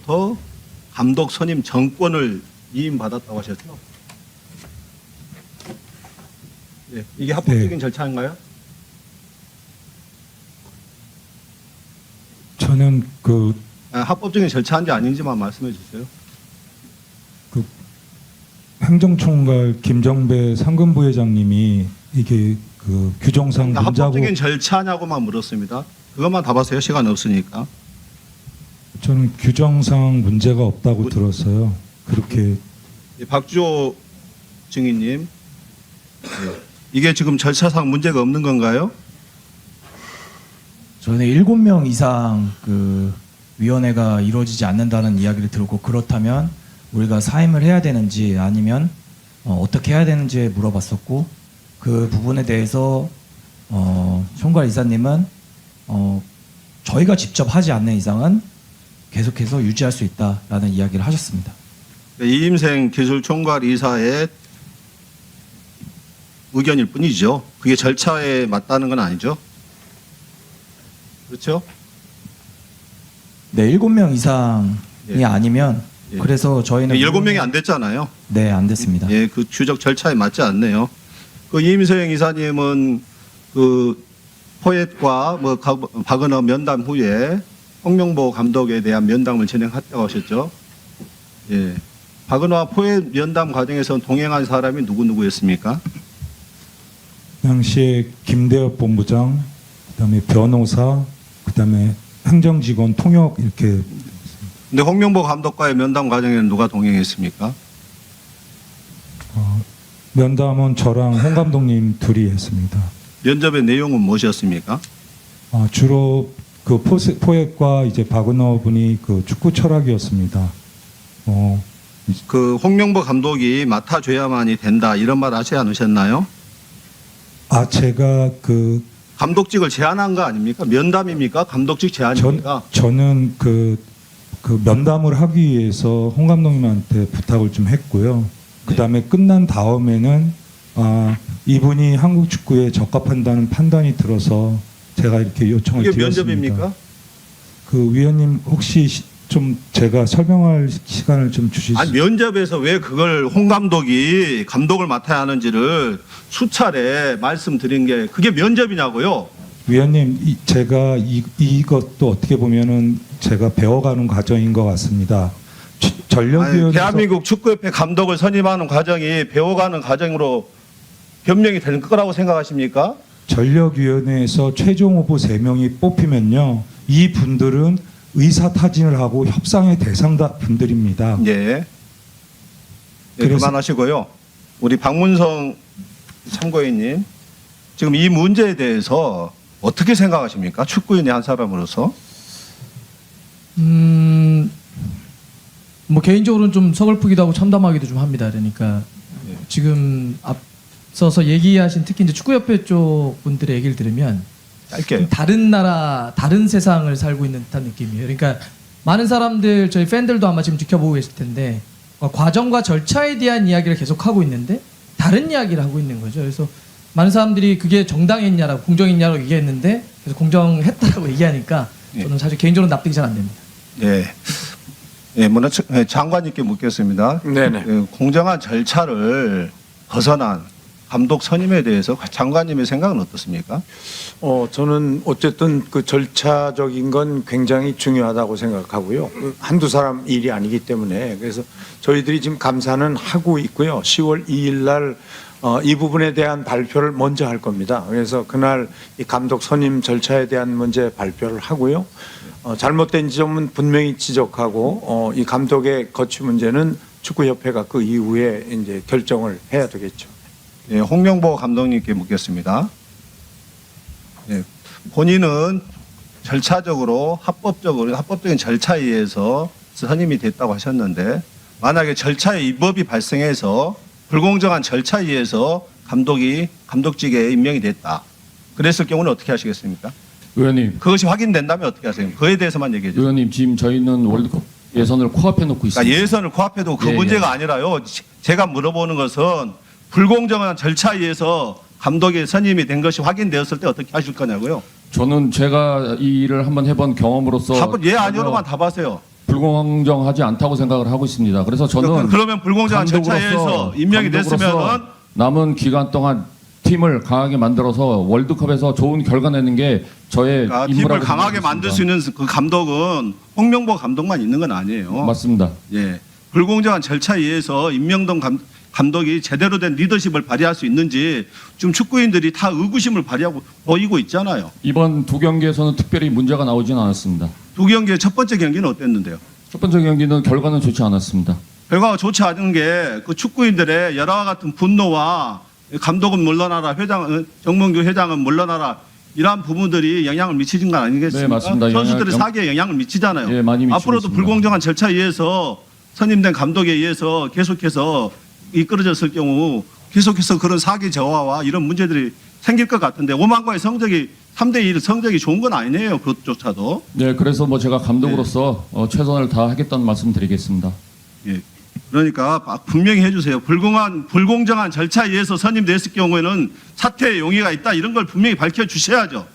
5월부터 감독 선임 정권을 위임받았다고 하셨죠? 네, 이게 합법적인 절차인가요? 저는 그 합법적인 절차인지 아닌지만 말씀해 주세요. 행정총괄 김정배 상근부회장님이 이게 그 규정상 문자고 합법적인 절차냐고만 물었습니다. 그것만 답하세요. 시간 없으니까. 저는 규정상 문제가 없다고 들었어요. 그렇게 박주호 증인님, 네. 이게 지금 절차상 문제가 없는 건가요? 저는 7명 이상 그 위원회가 이루어지지 않는다는 이야기를 들었고, 그렇다면 우리가 사임을 해야 되는지 아니면 어떻게 해야 되는지 물어봤었고, 그 부분에 대해서 총괄 이사님은 저희가 직접 하지 않는 이상은 계속해서 유지할 수 있다라는 이야기를 하셨습니다. 이임생 기술총괄 이사의 의견일 뿐이죠. 그게 절차에 맞다는 건 아니죠. 그렇죠? 네, 7명 이상이 예. 아니면 예. 그래서 저희는 7명이 안 됐잖아요. 네, 안 됐습니다. 예, 그 추적 절차에 맞지 않네요. 그 이임생 이사님은 그 포엣과 뭐 박은호 면담 후에 홍명보 감독에 대한 면담을 진행했다고 하셨죠. 예. 박은호와 포엣 면담 과정에서 동행한 사람이 누구였습니까? 당시에 김대엽 본부장, 그다음에 변호사, 그다음에 행정직원 통역 이렇게. 근데 홍명보 감독과의 면담 과정에는 누가 동행했습니까? 면담은 저랑 홍 감독님 둘이 했습니다. 면접의 내용은 무엇이었습니까? 주로 그 포획과 이제 박은호 분이 그 축구 철학이었습니다. 그 홍명보 감독이 맡아줘야만이 된다 이런 말 하지 않으셨나요? 제가 그 감독직을 제안한 거 아닙니까? 면담입니까? 감독직 제안입니까? 저는 그 면담을 하기 위해서 홍 감독님한테 부탁을 좀 했고요. 그다음에 끝난 다음에는 이분이 한국 축구에 적합한다는 판단이 들어서 제가 이렇게 요청을 이게 드렸습니다. 면접입니까? 그 위원님 혹시 좀 제가 설명할 시간을 좀 주실 수? 아니 면접에서 왜 그걸 홍 감독이 감독을 맡아야 하는지를 수차례 말씀드린 게 그게 면접이냐고요? 위원님, 제가 이것도 어떻게 보면은 제가 배워가는 과정인 것 같습니다. 전력위원회에서 대한민국 축구협회 감독을 선임하는 과정이 배워가는 과정으로 변명이 될 거라고 생각하십니까? 전력위원회에서 최종 후보 3명이 뽑히면요, 이 분들은 의사타진을 하고 협상의 대상자 분들입니다. 예. 그래서- 그만하시고요. 우리 박문성 참고인님, 지금 이 문제에 대해서 어떻게 생각하십니까? 축구인의 한 사람으로서. 뭐 개인적으로는 좀 서글프기도 하고 참담하기도 좀 합니다. 그러니까 네. 지금 앞서서 얘기하신 특히 이제 축구협회 쪽 분들의 얘기를 들으면 짧게. 다른 나라, 다른 세상을 살고 있는 듯한 느낌이에요. 그러니까 많은 사람들, 저희 팬들도 아마 지금 지켜보고 계실 텐데 과정과 절차에 대한 이야기를 계속 하고 있는데 다른 이야기를 하고 있는 거죠. 그래서 많은 사람들이 그게 정당했냐라고, 공정했냐라고 얘기했는데 그래서 공정했다라고 얘기하니까 저는 사실 개인적으로 납득이 잘 안 됩니다. 예. 예, 장관님께 묻겠습니다. 네네. 공정한 절차를 벗어난 감독 선임에 대해서 장관님의 생각은 어떻습니까? 저는 어쨌든 그 절차적인 건 굉장히 중요하다고 생각하고요. 한두 사람 일이 아니기 때문에 그래서 저희들이 지금 감사는 하고 있고요. 10월 2일 날 이 부분에 대한 발표를 먼저 할 겁니다. 그래서 그날 이 감독 선임 절차에 대한 문제 발표를 하고요. 잘못된 지점은 분명히 지적하고 이 감독의 거취 문제는 축구협회가 그 이후에 이제 결정을 해야 되겠죠. 예, 홍명보 감독님께 묻겠습니다. 예, 본인은 절차적으로 합법적인 절차에 의해서 선임이 됐다고 하셨는데 만약에 절차에 위법이 발생해서 불공정한 절차에 의해서 감독직에 임명이 됐다. 그랬을 경우는 어떻게 하시겠습니까? 의원님, 그것이 확인된다면 어떻게 하세요? 그에 대해서만 얘기해 주세요. 의원님 지금 저희는 월드컵 예선을 코앞에 놓고 있습니다. 그러니까 예선을 코앞에 두고 그 예, 문제가 아니라요. 제가 물어보는 것은 불공정한 절차에 의해서 감독이 선임이 된 것이 확인되었을 때 어떻게 하실 거냐고요. 저는 제가 이 일을 한번 해본 경험으로서 예 아니오로만 답하세요. 불공정하지 않다고 생각을 하고 있습니다. 그래서 저는 그러면 불공정한 절차에 의해서 감독으로서 임명이 됐으면은 남은 기간 동안 팀을 강하게 만들어서 월드컵에서 좋은 결과 내는 게 저의 그러니까 임무라고 팀을 강하게 생각하고 만들 있습니다. 수 있는 그 감독은 홍명보 감독만 있는 건 아니에요. 맞습니다. 예. 불공정한 절차에 의해서 임명된 감독이 제대로 된 리더십을 발휘할 수 있는지 지금 축구인들이 다 의구심을 발휘하고 보이고 있잖아요. 이번 두 경기에서는 특별히 문제가 나오지는 않았습니다. 두 경기의 첫 번째 경기는 어땠는데요? 첫 번째 경기는 결과는 좋지 않았습니다. 결과가 좋지 않은 게 그 축구인들의 열화와 같은 분노와 감독은 물러나라, 정몽규 회장은 물러나라 이러한 부분들이 영향을 미치는 건 아니겠습니까? 네, 맞습니다. 선수들의 사기에 영향을 미치잖아요. 예, 많이 미치고 앞으로도 있습니다. 불공정한 절차에 의해서 선임된 감독에 의해서 계속해서 이끌어졌을 경우 계속해서 그런 사기 저하와 이런 문제들이 생길 것 같은데 오만과의 성적이 3대1 성적이 좋은 건 아니네요. 그것조차도. 네, 그래서 뭐 제가 감독으로서 최선을 다하겠다는 말씀드리겠습니다. 예. 그러니까 분명히 해주세요. 불공정한 절차에 의해서 선임됐을 경우에는 사퇴의 용의가 있다 이런 걸 분명히 밝혀주셔야죠.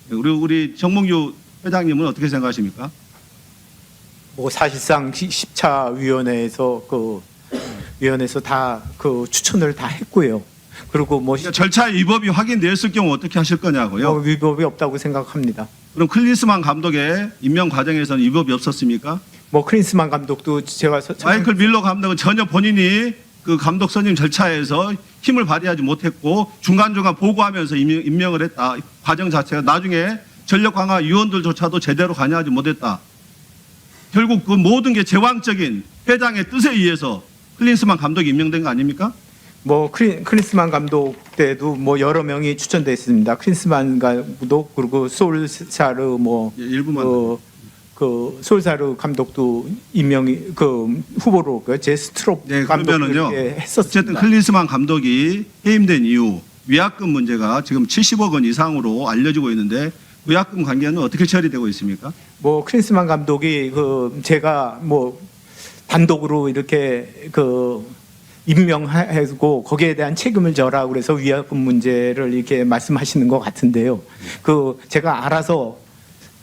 그리고 우리 정몽규 회장님은 어떻게 생각하십니까? 뭐 사실상 10차 위원회에서 다 그 추천을 다 했고요. 그리고 뭐 그러니까 절차의 위법이 확인되었을 경우 어떻게 하실 거냐고요? 위법이 없다고 생각합니다. 그럼 클린스만 감독의 임명 과정에서는 위법이 없었습니까? 뭐 크린스만 감독도 제가 마이클 밀러 감독은 전혀 본인이 그 감독 선임 절차에서 힘을 발휘하지 못했고 중간중간 보고하면서 임명을 했다. 과정 자체가 나중에 전력 강화 위원들조차도 제대로 관여하지 못했다. 결국 그 모든 게 제왕적인 회장의 뜻에 의해서 클린스만 감독이 임명된 거 아닙니까? 뭐 크린스만 감독 때도 뭐 여러 명이 추천됐습니다. 크린스만 감독 그리고 솔사르 뭐 예, 일부만. 그 솔사르 감독도 임명이 그 후보로 그 제스트롭 네, 감독도 그러면은요. 이렇게 했었습니다. 어쨌든 클린스만 감독이 해임된 이후 위약금 문제가 지금 70억 원 이상으로 알려지고 있는데 위약금 관계는 어떻게 처리되고 있습니까? 뭐 크린스만 감독이 그 제가 뭐 단독으로 이렇게 그 임명하고 거기에 대한 책임을 져라 그래서 위약금 문제를 이렇게 말씀하시는 것 같은데요. 그 제가 알아서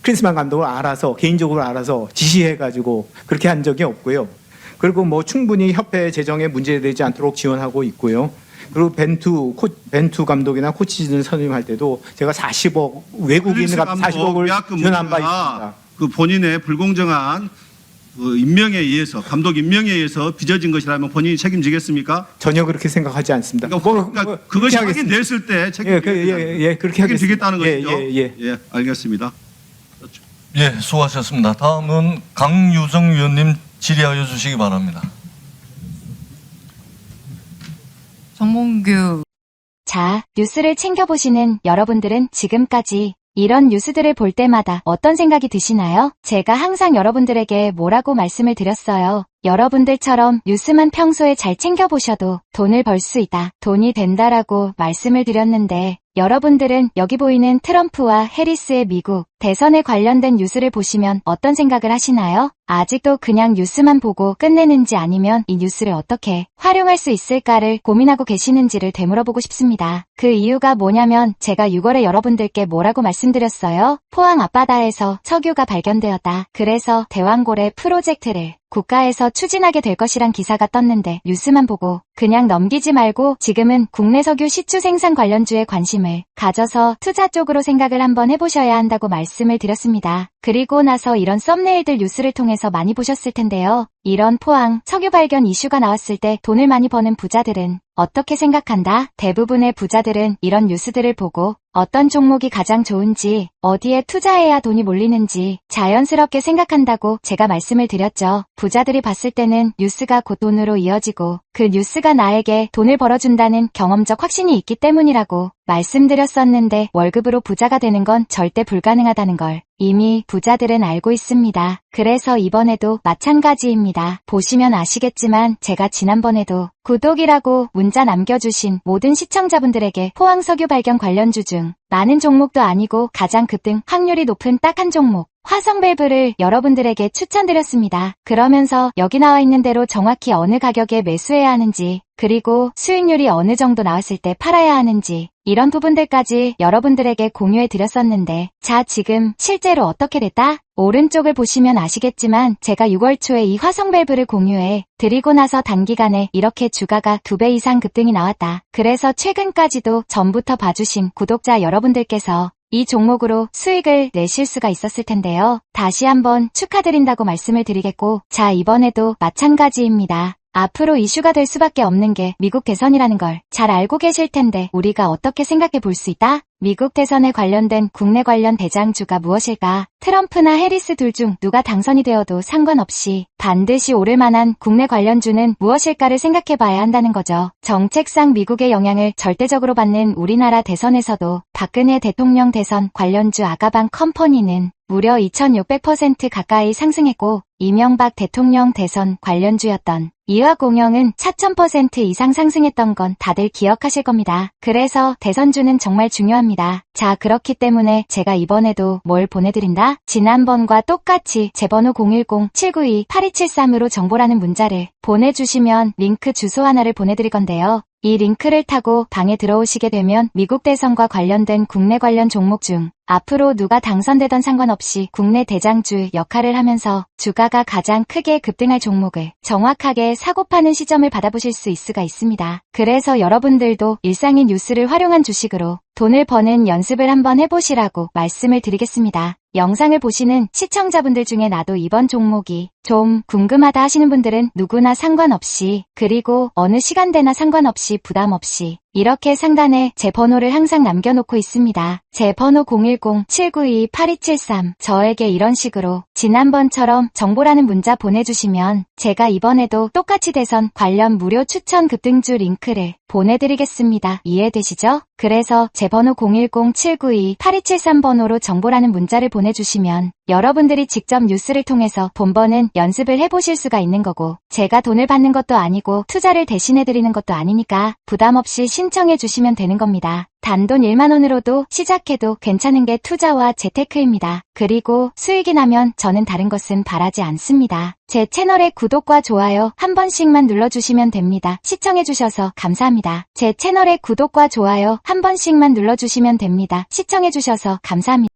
크린스만 감독을 알아서 개인적으로 알아서 지시해가지고 그렇게 한 적이 없고요. 그리고 뭐 충분히 협회 재정에 문제되지 않도록 지원하고 있고요. 그리고 벤투 감독이나 코치진을 선임할 때도 제가 40억 외국인 클린스 감독 40억을 위약금 지원한 바 문제가 있습니다. 그 본인의 불공정한 그 임명에 의해서 감독 임명에 의해서 빚어진 것이라면 본인이 책임지겠습니까? 전혀 그렇게 생각하지 않습니다. 그러니까 그것이 그렇게 하겠습니다. 확인됐을 때 그렇게 책임지겠다는 하겠습니다. 것이죠. 예, 알겠습니다. 예, 수고하셨습니다. 다음은 강유정 위원님 질의하여 주시기 바랍니다. 정몽규. 자, 뉴스를 챙겨보시는 여러분들은 지금까지 이런 뉴스들을 볼 때마다 어떤 생각이 드시나요? 제가 항상 여러분들에게 뭐라고 말씀을 드렸어요. 여러분들처럼 뉴스만 평소에 잘 챙겨보셔도 돈을 벌 수 있다, 돈이 된다라고 말씀을 드렸는데 여러분들은 여기 보이는 트럼프와 해리스의 미국 대선에 관련된 뉴스를 보시면 어떤 생각을 하시나요? 아직도 그냥 뉴스만 보고 끝내는지 아니면 이 뉴스를 어떻게 활용할 수 있을까를 고민하고 계시는지를 되물어보고 싶습니다. 그 이유가 뭐냐면 제가 6월에 여러분들께 뭐라고 말씀드렸어요? 포항 앞바다에서 석유가 발견되었다. 그래서 대왕고래 프로젝트를 국가에서 추진하게 될 것이란 기사가 떴는데 뉴스만 보고 그냥 넘기지 말고 지금은 국내 석유 시추 생산 관련주에 관심을 가져서 투자 쪽으로 생각을 한번 해보셔야 한다고 말씀을 드렸습니다. 그리고 나서 이런 썸네일들 뉴스를 통해서 많이 보셨을 텐데요. 이런 포항 석유 발견 이슈가 나왔을 때 돈을 많이 버는 부자들은 어떻게 생각한다? 대부분의 부자들은 이런 뉴스들을 보고 어떤 종목이 가장 좋은지, 어디에 투자해야 돈이 몰리는지 자연스럽게 생각한다고 제가 말씀을 드렸죠. 부자들이 봤을 때는 뉴스가 곧 돈으로 이어지고 그 뉴스가 나에게 돈을 벌어준다는 경험적 확신이 있기 때문이라고 말씀드렸었는데 월급으로 부자가 되는 건 절대 불가능하다는 걸 이미 부자들은 알고 있습니다. 그래서 이번에도 마찬가지입니다. 보시면 아시겠지만 제가 지난번에도 구독이라고 문자 남겨주신 모든 시청자분들에게 포항 석유 발견 관련주 중 많은 종목도 아니고 가장 급등 확률이 높은 딱 한 종목 화성밸브를 여러분들에게 추천드렸습니다. 그러면서 여기 나와 있는 대로 정확히 어느 가격에 매수해야 하는지, 그리고 수익률이 어느 정도 나왔을 때 팔아야 하는지, 이런 부분들까지 여러분들에게 공유해 드렸었는데, 자, 지금 실제로 어떻게 됐다? 오른쪽을 보시면 아시겠지만 제가 6월 초에 이 화성밸브를 공유해 드리고 나서 단기간에 이렇게 주가가 2배 이상 급등이 나왔다. 그래서 최근까지도 전부터 봐주신 구독자 여러분들께서 이 종목으로 수익을 내실 수가 있었을 텐데요. 다시 한번 축하드린다고 말씀을 드리겠고, 자, 이번에도 마찬가지입니다. 앞으로 이슈가 될 수밖에 없는 게 미국 대선이라는 걸 잘 알고 계실 텐데 우리가 어떻게 생각해 볼 수 있다? 미국 대선에 관련된 국내 관련 대장주가 무엇일까? 트럼프나 해리스 둘 중 누가 당선이 되어도 상관없이 반드시 오를 만한 국내 관련주는 무엇일까를 생각해 봐야 한다는 거죠. 정책상 미국의 영향을 절대적으로 받는 우리나라 대선에서도 박근혜 대통령 대선 관련주 아가방 컴퍼니는 무려 2600% 가까이 상승했고, 이명박 대통령 대선 관련주였던 이화공영은 4000% 이상 상승했던 건 다들 기억하실 겁니다. 그래서 대선주는 정말 중요합니다. 자, 그렇기 때문에 제가 이번에도 뭘 보내드린다? 지난번과 똑같이 제 번호 010-792-8273으로 정보라는 문자를 보내주시면 링크 주소 하나를 보내드릴 건데요. 이 링크를 타고 방에 들어오시게 되면 미국 대선과 관련된 국내 관련 종목 중 앞으로 누가 당선되던 상관없이 국내 대장주 역할을 하면서 주가가 가장 크게 급등할 종목을 정확하게 사고 파는 시점을 받아보실 수 있을 수가 있습니다. 그래서 여러분들도 일상의 뉴스를 활용한 주식으로 돈을 버는 연습을 한번 해보시라고 말씀을 드리겠습니다. 영상을 보시는 시청자분들 중에 나도 이번 종목이 좀 궁금하다 하시는 분들은 누구나 상관없이, 그리고 어느 시간대나 상관없이 부담 없이 이렇게 상단에 제 번호를 항상 남겨놓고 있습니다. 제 번호 010-792-8273. 저에게 이런 식으로 지난번처럼 정보라는 문자 보내주시면 제가 이번에도 똑같이 대선 관련 무료 추천 급등주 링크를 보내드리겠습니다. 이해되시죠? 그래서 제 번호 010-792-8273 번호로 정보라는 문자를 보내주시면 여러분들이 직접 뉴스를 통해서 돈 버는 연습을 해보실 수가 있는 거고, 제가 돈을 받는 것도 아니고 투자를 대신해드리는 것도 아니니까 부담 없이 신청해 주시면 되는 겁니다. 단돈 1만 원으로도 시작해도 괜찮은 게 투자와 재테크입니다. 그리고 수익이 나면 저는 다른 것은 바라지 않습니다. 제 채널의 구독과 좋아요 한 번씩만 눌러주시면 됩니다. 시청해주셔서 감사합니다. 제 채널의 구독과 좋아요 한 번씩만 눌러주시면 됩니다. 시청해주셔서 감사합니다.